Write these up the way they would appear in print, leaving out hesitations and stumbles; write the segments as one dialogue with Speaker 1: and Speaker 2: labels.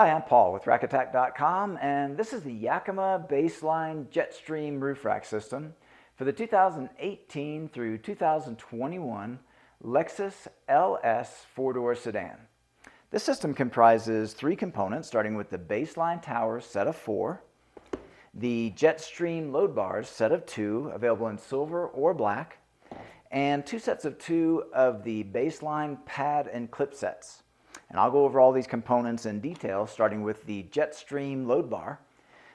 Speaker 1: Hi, I'm Paul with rackattack.com, and this is the Yakima BaseLine JetStream roof rack system for the 2018 through 2021 Lexus LS four-door sedan. This system comprises three components, starting with the BaseLine towers set of 4, the JetStream load bars set of 2, available in silver or black, and 2 sets of 2 of the BaseLine pad and clip sets. And I'll go over all these components in detail, starting with the JetStream load bar.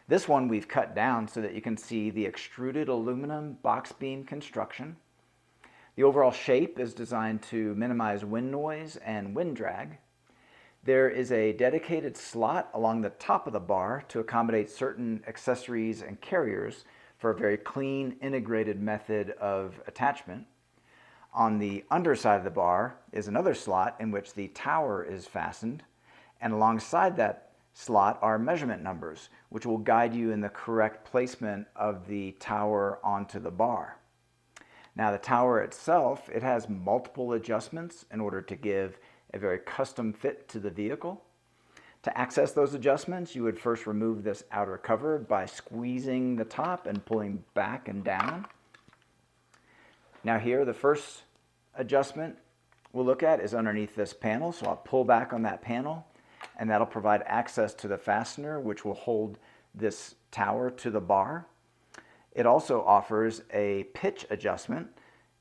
Speaker 1: This one we've cut down so that you can see the extruded aluminum box beam construction. The overall shape is designed to minimize wind noise and wind drag. There is a dedicated slot along the top of the bar to accommodate certain accessories and carriers for a very clean, integrated method of attachment. On the underside of the bar is another slot in which the tower is fastened, and alongside that slot are measurement numbers, which will guide you in the correct placement of the tower onto the bar. Now, the tower itself, it has multiple adjustments in order to give a very custom fit to the vehicle. To access those adjustments, you would first remove this outer cover by squeezing the top and pulling back and down. Now here, the first adjustment we'll look at is underneath this panel. So I'll pull back on that panel, and that'll provide access to the fastener, which will hold this tower to the bar. It also offers a pitch adjustment,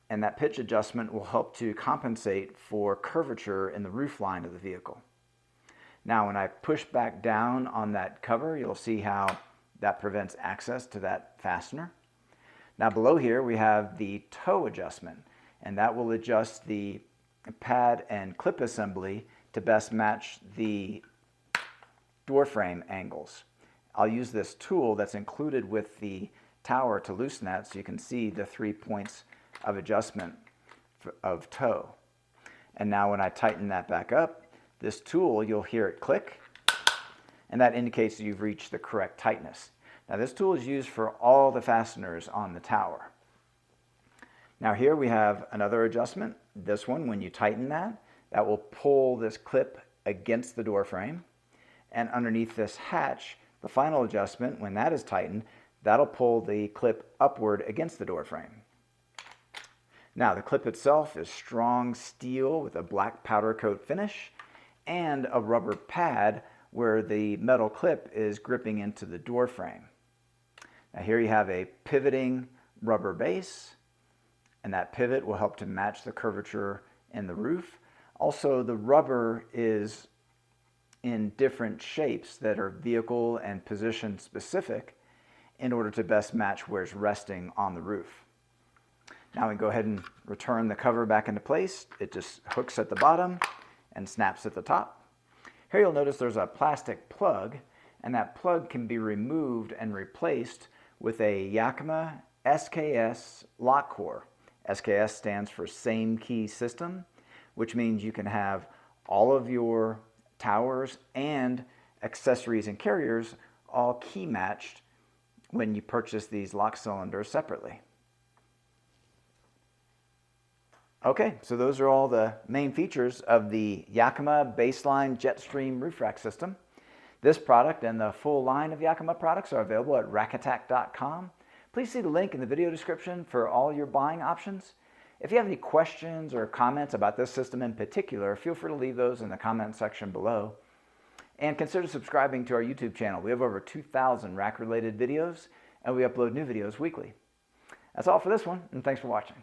Speaker 1: and that pitch adjustment will help to compensate for curvature in the roof line of the vehicle. Now, when I push back down on that cover, you'll see how that prevents access to that fastener. Now below here we have the toe adjustment, and that will adjust the pad and clip assembly to best match the door frame angles. I'll use this tool that's included with the tower to loosen that so you can see the 3 points of adjustment of toe. And now when I tighten that back up, this tool, you'll hear it click, and that indicates that you've reached the correct tightness. Now this tool is used for all the fasteners on the tower. Now here we have another adjustment. This one, when you tighten that, that will pull this clip against the door frame. And underneath this hatch, the final adjustment, when that is tightened, that'll pull the clip upward against the door frame. Now the clip itself is strong steel with a black powder coat finish and a rubber pad where the metal clip is gripping into the door frame. Now here you have a pivoting rubber base, and that pivot will help to match the curvature in the roof. Also, the rubber is in different shapes that are vehicle and position specific in order to best match where it's resting on the roof. Now we can go ahead and return the cover back into place. It just hooks at the bottom and snaps at the top. Here you'll notice there's a plastic plug, and that plug can be removed and replaced with a Yakima SKS lock core. SKS stands for Same Key System, which means you can have all of your towers and accessories and carriers all key matched when you purchase these lock cylinders separately. Okay, so those are all the main features of the Yakima BaseLine JetStream roof rack system. This product and the full line of Yakima products are available at rackattack.com. Please see the link in the video description for all your buying options. If you have any questions or comments about this system in particular, feel free to leave those in the comment section below. And consider subscribing to our YouTube channel. We have over 2,000 rack-related videos, and we upload new videos weekly. That's all for this one, and thanks for watching.